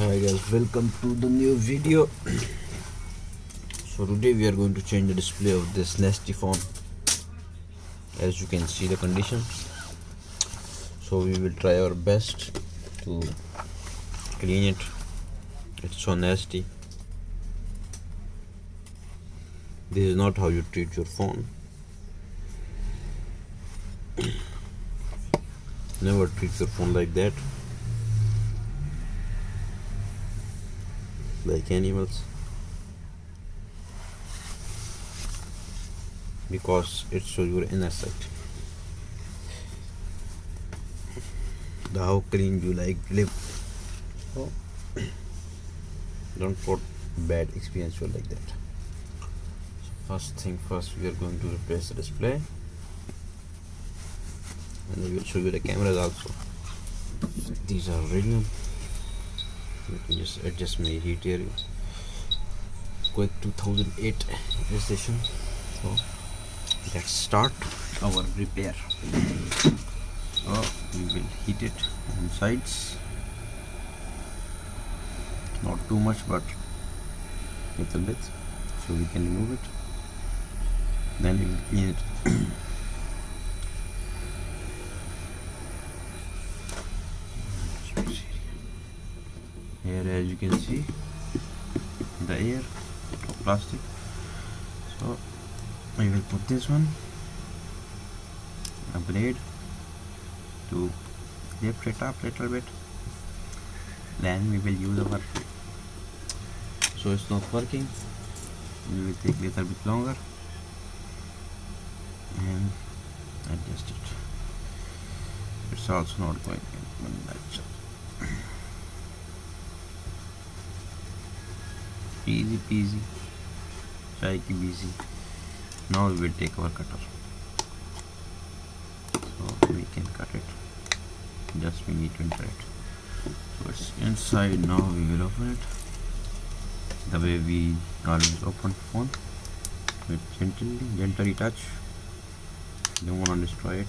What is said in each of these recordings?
Hi guys, welcome to the new video. So today we are going to change the display of this nasty phone. As you can see the condition, so we will try our best to clean it. It's so nasty. This is not how you treat your phone. Never treat your phone like that, like animals, because it shows your innocent. The how clean you like live. So don't put bad experience like that. So first thing first, we are going to replace the display, and we will show you the cameras also. These are Reno. You can just adjust my heat here. Quick 2008 registration. So let's start our repair. So we will heat it on sides, not too much but little bit, so we can remove it. Then we will clean it. Here, as you can see, the air of plastic. So I will put this one, a blade, to lift it up little bit. Then we will use our, so it's not working, we will take little bit longer and adjust it. It's also not going in one direction. Easy peasy, chai ki busy. Now we will take our cutter, so we can cut it. Just we need to enter it. So it's inside. Now we will open it the way we always open phone, with gently touch. Don't want to destroy it.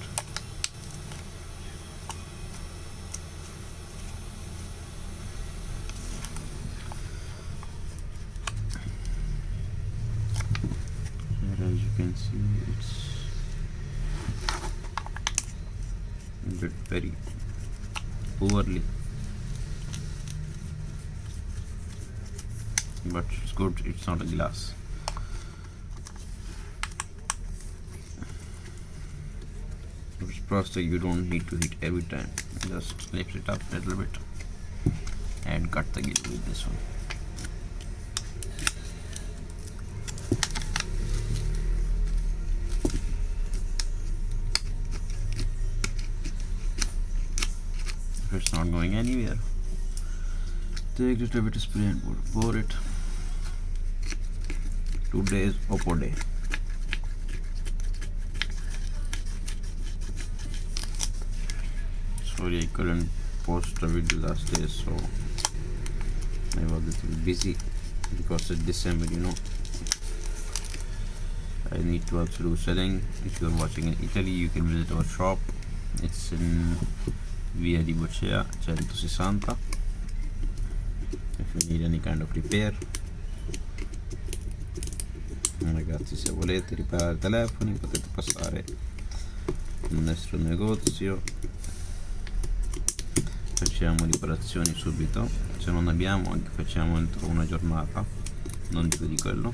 As you can see, it's did very poorly, but it's good. It's not a glass. It's plastic. You don't need to hit every time. Just lift it up a little bit and cut the gill with this one. It's not going anywhere. Take a little bit of spray and pour it. Today's Oppo day. Sorry, I couldn't post a video last day, so I was a little busy because it's December, you know. I need to also do selling. If you are watching in Italy, you can visit our shop. It's in Via di Bocea 160. If you need any kind of repair, ragazzi, se volete riparare telefoni potete passare nel nostro negozio, facciamo riparazioni subito. Se non abbiamo, anche facciamo entro una giornata, non più di quello.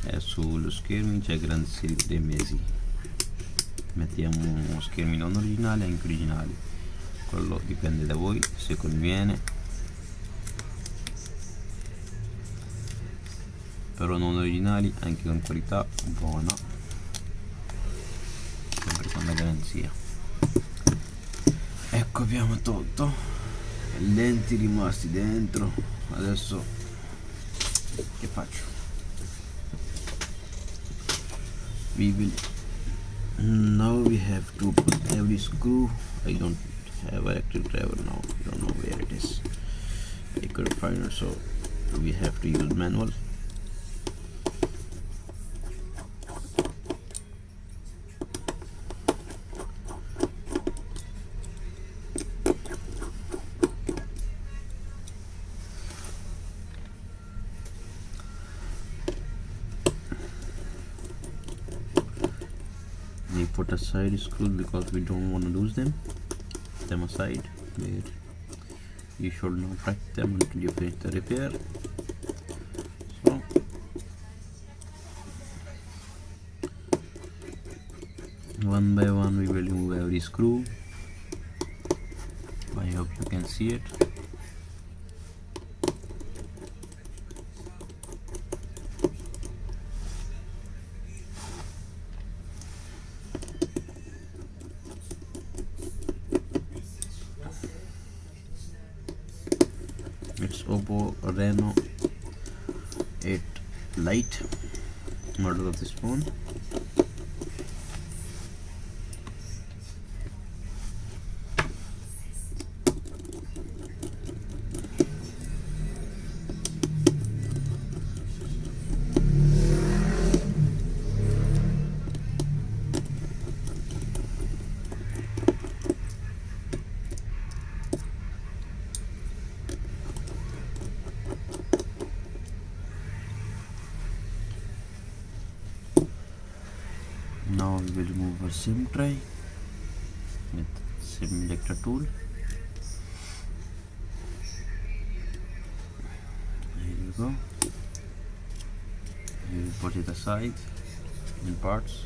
E sullo schermo c'è garanzia di 3 mesi. Mettiamo schermi non originali e anche originali, quello dipende da voi, se conviene, però non originali anche con qualità buona, sempre con la garanzia. Ecco, abbiamo tolto i lenti rimasti dentro. Adesso che faccio? Now we have to put every screw. I don't have an active driver now. I don't know where it is. I couldn't find it, so we have to use manual. put aside screws because we don't want to lose them aside, where you should not touch them until you finish the repair. So one by one we will remove every screw. I hope you can see it. It's Oppo Reno 8 Lite model of this phone. Now we will remove our SIM tray with SIM ejector tool. Here you go. We will put it aside in parts.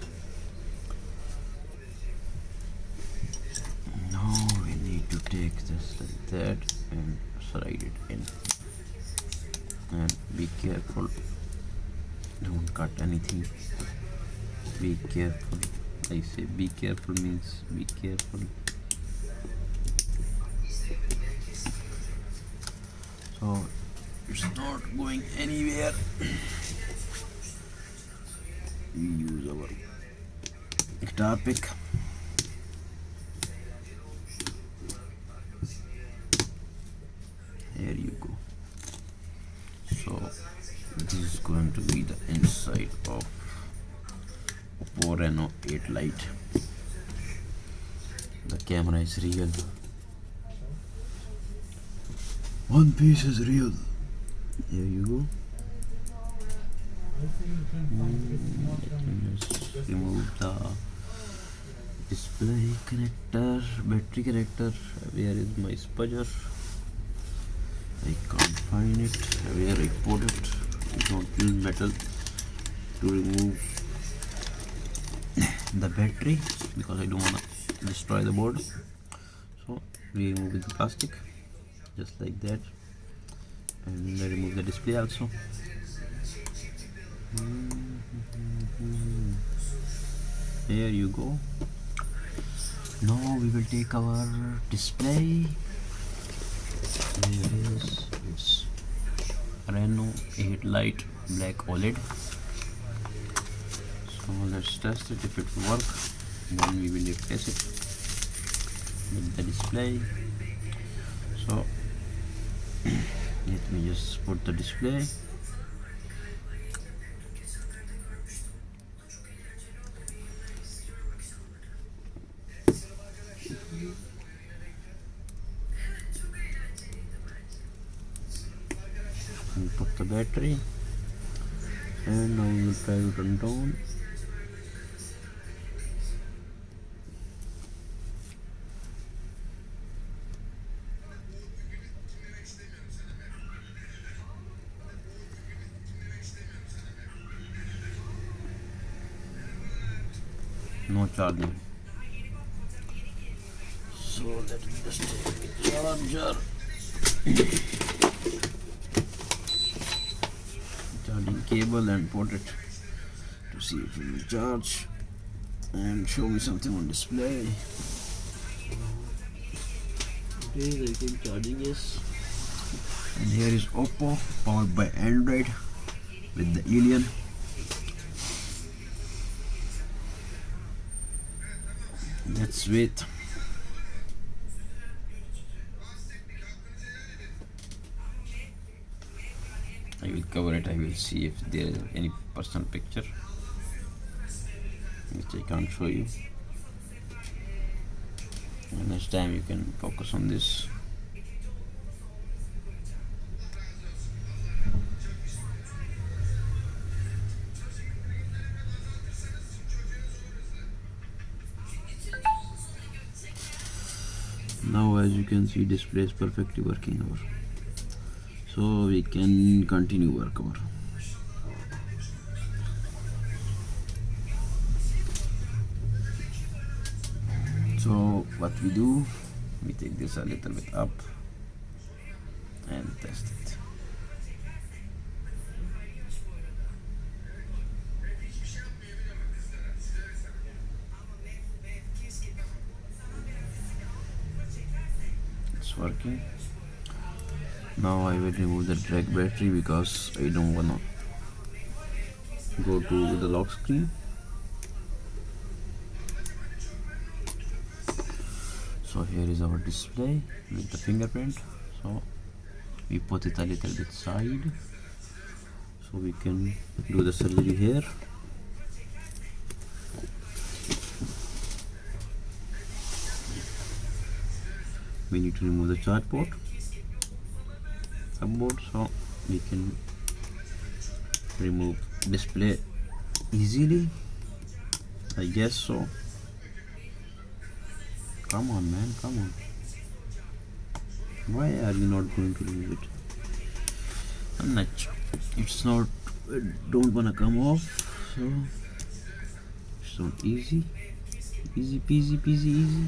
Now we need to take this like that and slide it in. And be careful, don't cut anything. Be careful. I say be careful means be careful. So it's not going anywhere. We use our guitar pick. Here you go. So this is going to be the inside of Oppo Reno 8 Lite. The camera is real. One piece is real. Here you go. Let me just remove the display connector, battery connector. Where is my spudger? I can't find it. Where I put it? I don't use metal to remove the battery because I don't want to destroy the board. So we remove with the plastic just like that, and I remove the display also. There you go. Now we will take our display. Here it is. It's Reno 8 Lite Black OLED. So let's test it. If it will work, then we will replace it with the display. So let me just put the display. And put the battery, and now we will try to turn down. No charging. So let me just take the charger. Charging cable and put it to see if it will charge and show me something on display. Okay, I think charging is. And here is Oppo, powered by Android with the Alien. Let's wait. I will cover it. I will see if there is any personal picture which I can't show you. And next time you can focus on this. you can see, display is perfectly working over, so we can continue work over. So what we do, we take this a little bit up and test it. It's working. Now I will remove the drag battery because I don't wanna go to the lock screen. So here is our display with the fingerprint. So we put it a little bit side so we can do the surgery here. We need to remove the charge port upboard, so we can remove display easily, I guess so. Come on, man, come on. Why are you not going to remove it? I'm not sure. It's not, don't wanna come off, so it's not easy. Easy peasy peasy easy.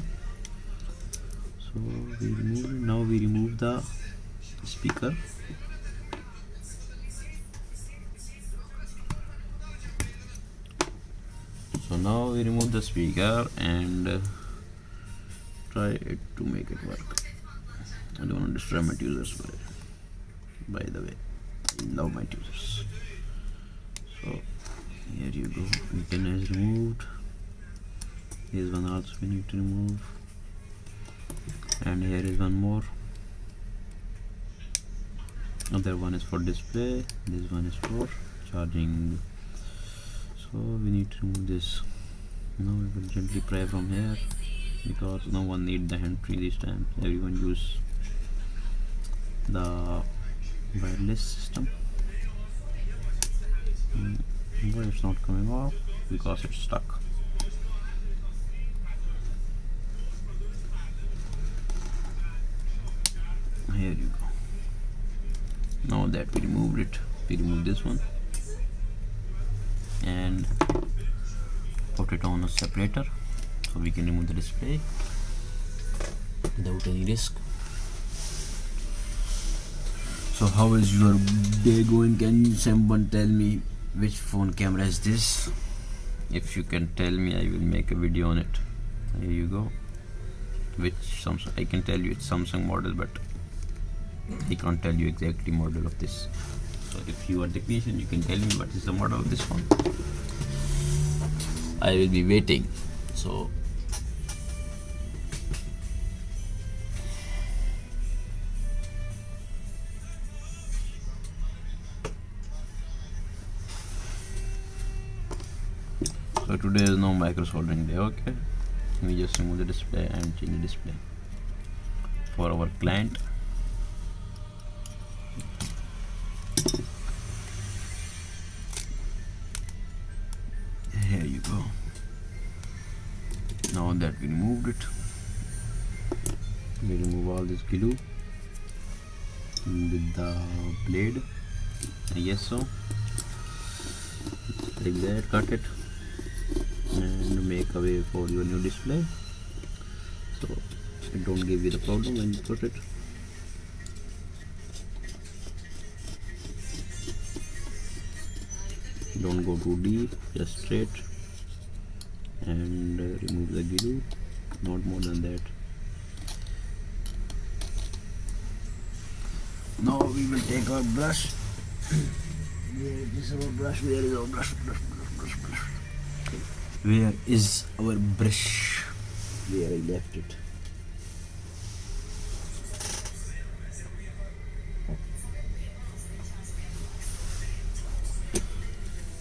So we remove it. Now we remove the speaker. So now we remove the speaker and try it to make it work. I don't want to destroy my users, by the way. I love my users. So here you go. Weekend is removed. Here's one also we need to remove. And here is one more. Other one is for display. This one is for charging. So we need to remove this. Now we will gently pry from here because no one need the hand free this time. Everyone use the wireless system. But it's not coming off because it's stuck. Here you go. Now that we removed it, we remove this one and put it on a separator so we can remove the display without any risk. So how is your day going? Can someone tell me which phone camera is this? If you can tell me, I will make a video on it. Here you go. Which Samsung? I can tell you it's Samsung model, but I can't tell you exactly model of this. So if you are technician, you can tell me what is the model of this one. I will be waiting. So today is no micro soldering day. Okay, we just remove the display and change the display for our client. Here you go. Now that we removed it, we remove all this glue with the blade. Yes, so like that, cut it and make a way for your new display so it don't give you the problem when you put it. Don't go too deep, just straight, and remove the glue, not more than that. Now we will take our brush. Where is our brush? Where is our brush? Where is our brush? Where I left it?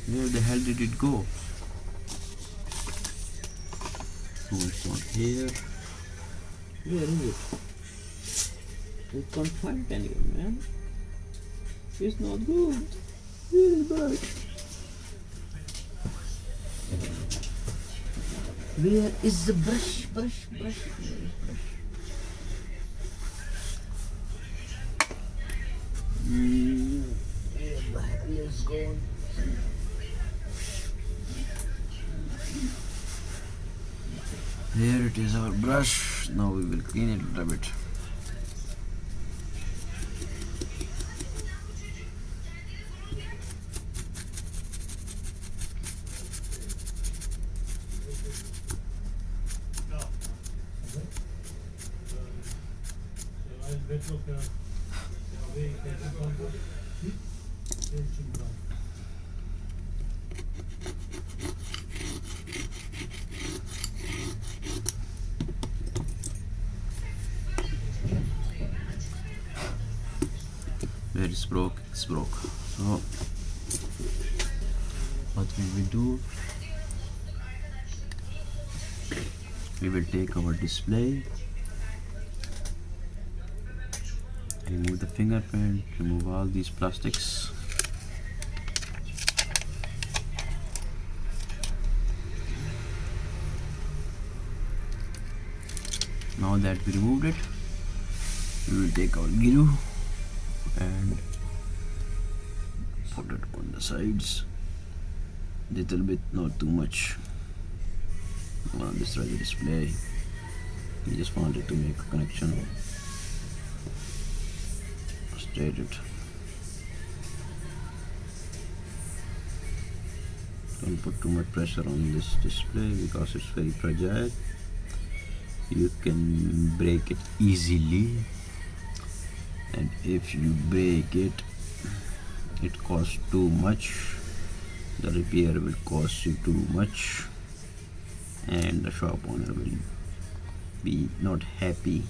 Where the hell did it go? No, it's not here. Where is it? I can't find it anywhere, man. It's not good. Where is it? Where is the brush? Where the hell is gone? Here it is, our brush. Now we will clean it a little bit. Where it's broke, it's broke. So what we will do, we will take our display, remove the fingerprint, remove all these plastics. Now that we removed it, we will take our glue and put it on the sides, little bit, not too much. On this side of the display, we just wanted to make a connection, straight it. Don't put too much pressure on this display because it's very fragile. You can break it easily, and if you break it, it costs too much. The repair will cost you too much, and the shop owner will be not happy.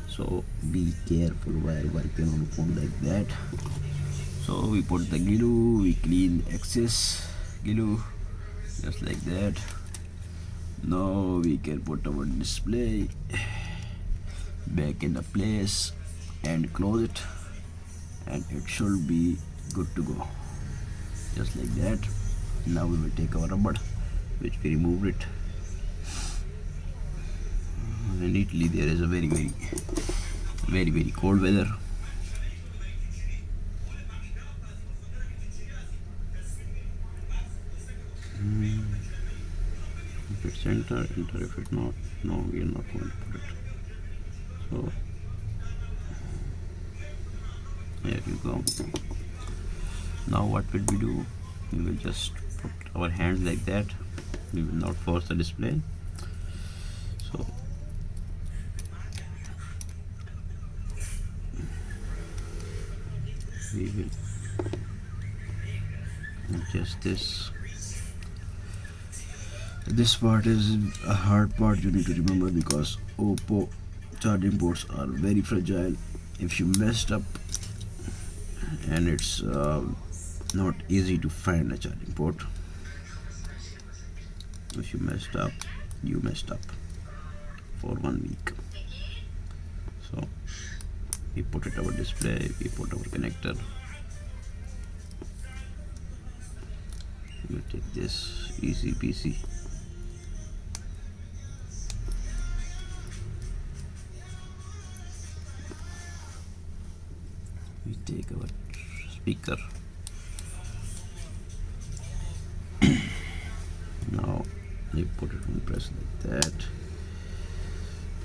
So be careful while working on phone like that. So we put the glue, we clean the excess glue just like that. Now we can put our display back in the place and close it, and it should be good to go, just like that. Now we will take our rubber, which we removed it, and Italy there is a very cold weather. If it's enter, if it's not, no, we are not going to put it. So there you go. Now what will we do? We will just put our hands like that. We will not force the display. So we will adjust this. This part is a hard part, you need to remember, because Oppo charging ports are very fragile. If you messed up, and it's not easy to find a charging port. If you messed up, you messed up for 1 week. So we put it our display, we put our connector. We take this, easy peasy. We take our speaker. Now we put it on press like that,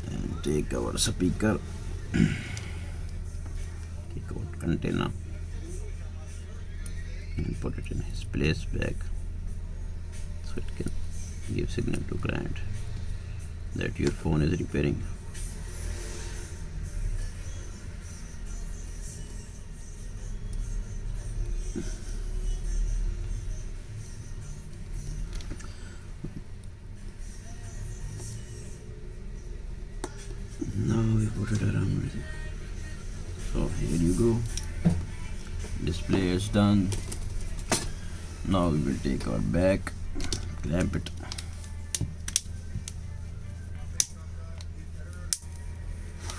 and take our speaker, take our container, and put it in his place back, so it can give signal to client that your phone is repairing. Now we put it around. So here you go. Display is done. Now we will take our back, clamp it,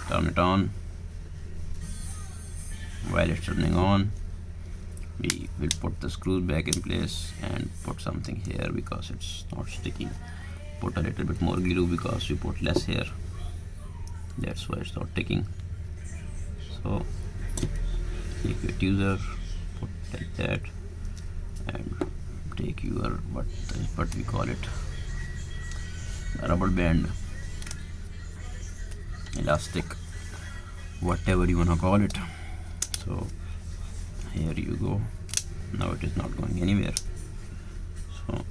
turn it on. While it's turning on, we will put the screws back in place and put something here because it's not sticking. Put a little bit more glue because we put less here. That's why it's not sticking. So your tweezer, put like that, and take your what we call it, rubber band, elastic, whatever you wanna call it. So here you go. Now it is not going anywhere. So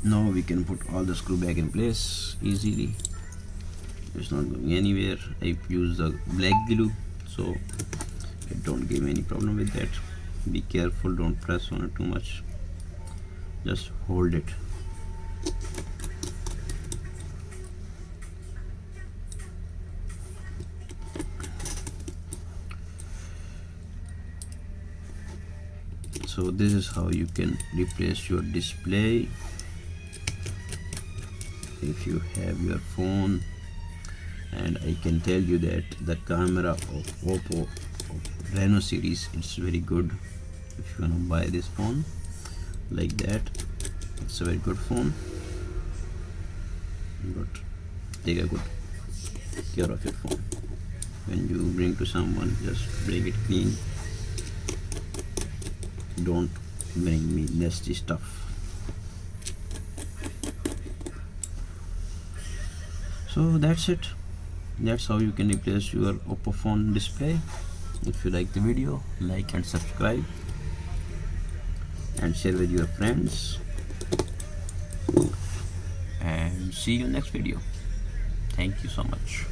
now we can put all the screw back in place easily. It's not going anywhere. I use the black glue, so it don't give me any problem with that. Be careful, don't press on it too much, just hold it. So this is how you can replace your display. If you have your phone, and I can tell you that the camera of Oppo Reno series, it's very good. If you wanna buy this phone like that, it's a very good phone, but take a good care of your phone. When you bring to someone, just bring it clean. Don't bring me nasty stuff. So that's it. That's how you can replace your Oppo phone display. If you like the video, like and subscribe, and share with your friends, and see you next video. Thank you so much.